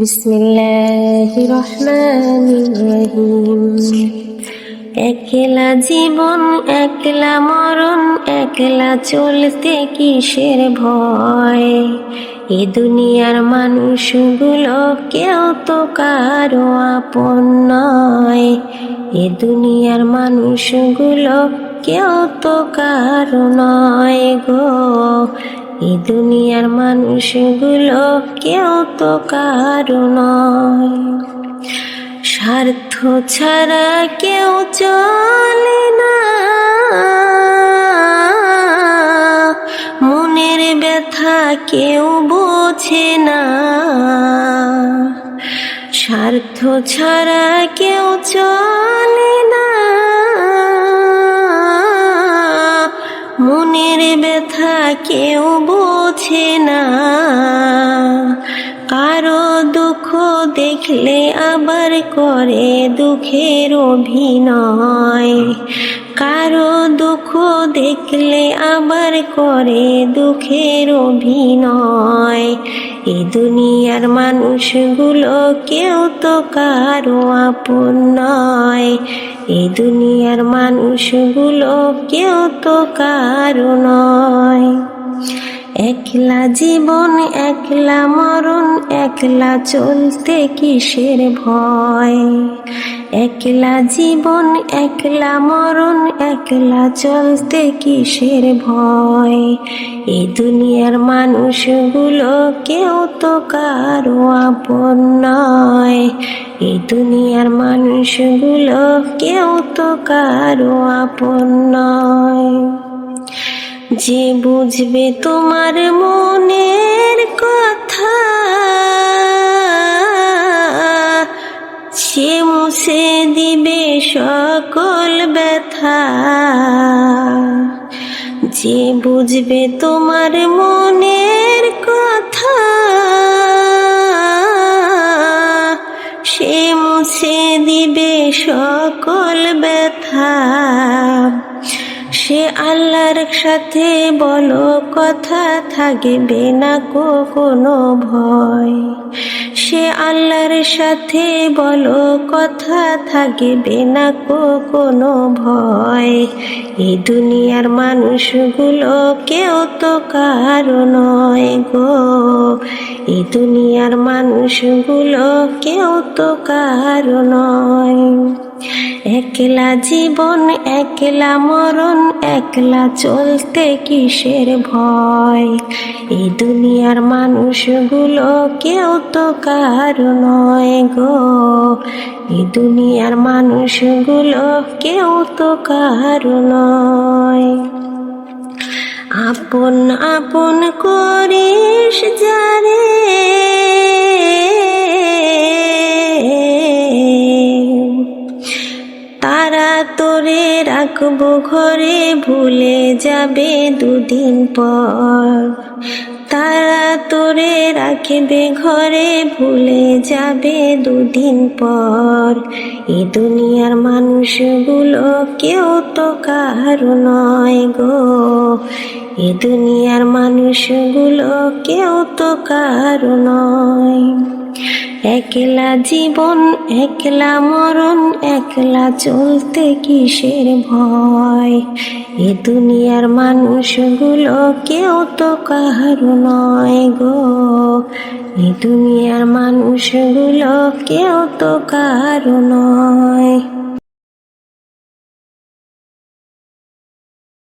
বিসমিল্লাহির রহমানির রহিম। একলা জীবন একলা মরণ, একলা চলতে কিসের ভয়? এ দুনিয়ার মানুষগুলো কেউ তো কারো আপন নয়। এ দুনিয়ার মানুষগুলো কেউ তো কারো নয় গো। এই দুনিয়ার মানুষগুলো কেউ তো কারো নয়। স্বার্থ ছাড়া কেউ চলে না, মনের ব্যথা কেউ বোঝে না। স্বার্থ ছাড়া কেউ চলে না, মনের ব্যথা কেউ বোঝে না। কারো দুঃখ দেখলে আবার করে দুঃখের অভিনয়। কারো দুঃখ দেখলে আবার করে দুঃখের অভিনয়। এ দুনিয়ার মানুষগুলো কেউ তো কারো আপন নয়। এ দুনিয়ার মানুষগুলো কেউ তো কারো নয়। একলা জীবন একলা মরণ, একলা চলতে কিসের ভয়? একলা জীবন একলা মরণ, একলা চলতে কিসের ভয়? এই দুনিয়ার মানুষগুলো কেউ তো কারো আপন নয়। এই দুনিয়ার মানুষগুলো কেউ তো কারো আপন নয়। যে বুঝবে তোমার মনের কথা, সে মুছে দিবে সকল ব্যথা। যে বুঝবে তোমার মনের কথা, সে মুছে দিবে সকল ব্যথা। সে আল্লাহর সাথে বলো কথা, থাকবে না কোনো ভয়। সে আল্লাহর সাথে বলো কথা, থাকবে না কোনো ভয়। এই দুনিয়ার মানুষগুলো কেউ তো কারো নয় গো। এই দুনিয়ার মানুষগুলো কেউ তো কারো নয়। একলা জীবন একলা মরণ, একলা চলতে কিসের ভয়? এই দুনিয়ার মানুষগুলো কেউ তো কারো নয় গো। এই দুনিয়ার মানুষগুলো কেউ তো কারো নয়। আপন আপন করিস যারে, তারা তোরে রাখবো ঘরে, ভুলে যাবে দুদিন পর। তারা তোরে রাখবে ঘরে, ভুলে যাবে দুদিন পর। এই দুনিয়ার মানুষগুলো কেউ তো কারো নয় গো। এই দুনিয়ার মানুষগুলো কেউ তো কারো নয়। একলা জীবন একলা মরণ, একলা চলতে কিসের ভয়? এ দুনিয়ার মানুষগুলো কেউ তো কারো নয় গো। এ দুনিয়ার মানুষগুলো কেউ তো কারো নয়।